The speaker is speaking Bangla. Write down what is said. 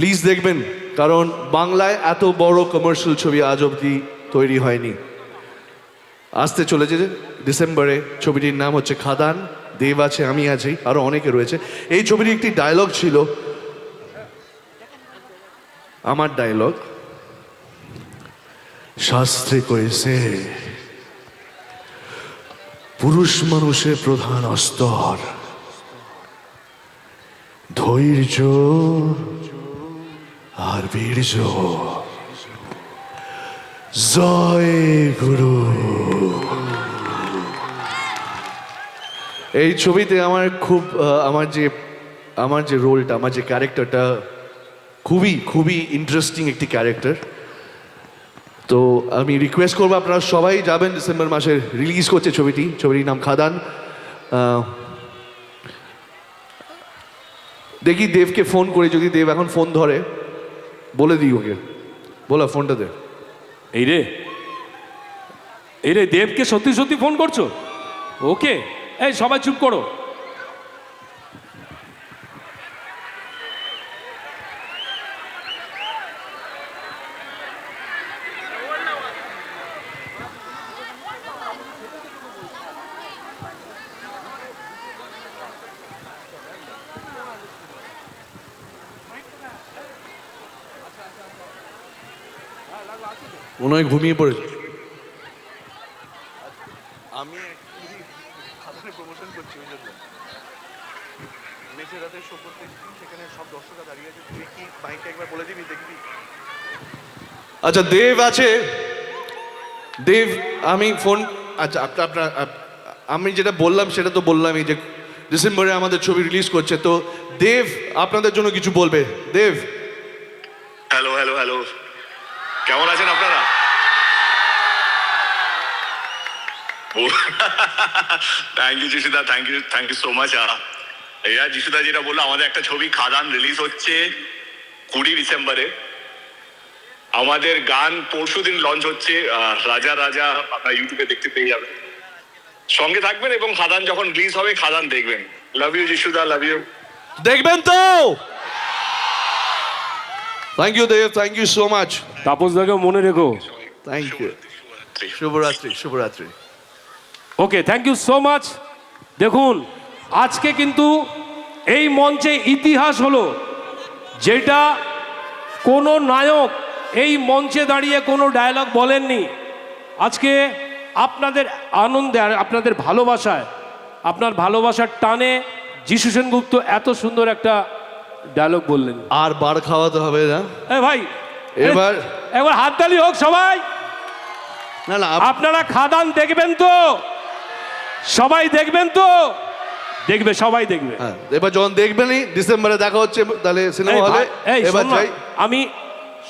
প্লিজ দেখবেন, কারণ বাংলায় এত বড় কমার্শিয়াল ছবি আজ অবধি তৈরি হয়নি। আসতে চলেছে ডিসেম্বরে, ছবিটির নাম হচ্ছে খাদান। দেব আছে, আমি আছি, আরো অনেকে রয়েছে। এই ছবিটির একটি ডায়লগ ছিল, আমার ডায়লগ, শাস্ত্রে কয়েছে পুরুষ মানুষের প্রধান অস্তর ধৈর্য আর বীর্য। জয় গুরু। এই ছবিতে আমার খুব আমার যে রোলটা, আমার যে ক্যারেক্টারটা খুবই খুবই ইন্টারেস্টিং একটি ক্যারেক্টার। তো আমি রিকোয়েস্ট করবো আপনারা সবাই যাবেন, ডিসেম্বর মাসে রিলিজ করছে ছবিটির নাম খাদান। দেখি দেবকে ফোন করে, যদি দেব এখন ফোন ধরে বলে দিই ওকে, বলো ফোনটা দে। এই রে দেবকে সত্যি সত্যি ফোন করছো? ওকে, এই সবাই চুপ করো। মনে হয় ঘুমিয়ে পড়েছে। আমি খাদানের প্রমোশন করছি, ওই জন্য মেঘের রাতের শো করতে, সেখানে সব দর্শকরা দাঁড়িয়ে আছে। তুই কি মাইকে একবার বলে দিবি, দেখবি? আচ্ছা দেব আছে, দেব আমি ফোন, আচ্ছা আপনার আমি যেটা বললাম সেটা তো বললামই, যে ডিসেম্বরে আমাদের ছবি রিলিজ করছে। তো দেব আপনাদের জন্য কিছু বলবে। দেব। হ্যালো হ্যালো হ্যালো, কেমন আছেন আপনারা? থ্যাংক ইউ যিশুদা, থ্যাংক ইউ সো মাচ। এরা যিশুদা যেটা বললো, আমাদের একটা ছবি খাদান রিলিজ হচ্ছে 20 ডিসেম্বরে। আমাদের গান পরশুদিন লঞ্চ হচ্ছে, রাজা রাজা, আপনারা ইউটিউবে দেখতে পেয়ে যাবেন। সঙ্গে থাকবেন এবং খাদান যখন রিলিজ হবে খাদান দেখবেন। লাভ ইউ যিশুদা, লাভ ইউ। দেখবেন তো? Thank you Dev, thank you so much. তাপস দাকে মনে রেখো। Thank you. শুভরাত্রি, শুভরাত্রি। Okay, thank you so much. দেখুন, আজকে কিন্তু এই মঞ্চে ইতিহাস হলো, যেটা কোনো নায়ক এই মঞ্চে দাঁড়িয়ে কোনো ডায়লগ বলেননি। আজকে আপনাদের আনন্দে আর আপনাদের ভালোবাসায়, আপনার ভালোবাসার টানে যিশু সেনগুপ্ত এত সুন্দর একটা ডায়লগ বললেন। আর বার খাওয়াতে হবে না ভাই, এবার হাততালি হোক সবাই। না না, আপনারা খাদান দেখবেন তো? সবাই দেখবেন তো? দেখবে, সবাই দেখবে। এবার যখন দেখবেনই ডিসেম্বরে দেখা হচ্ছে, তাহলে সিনেমা হলে। এবার যাই। আমি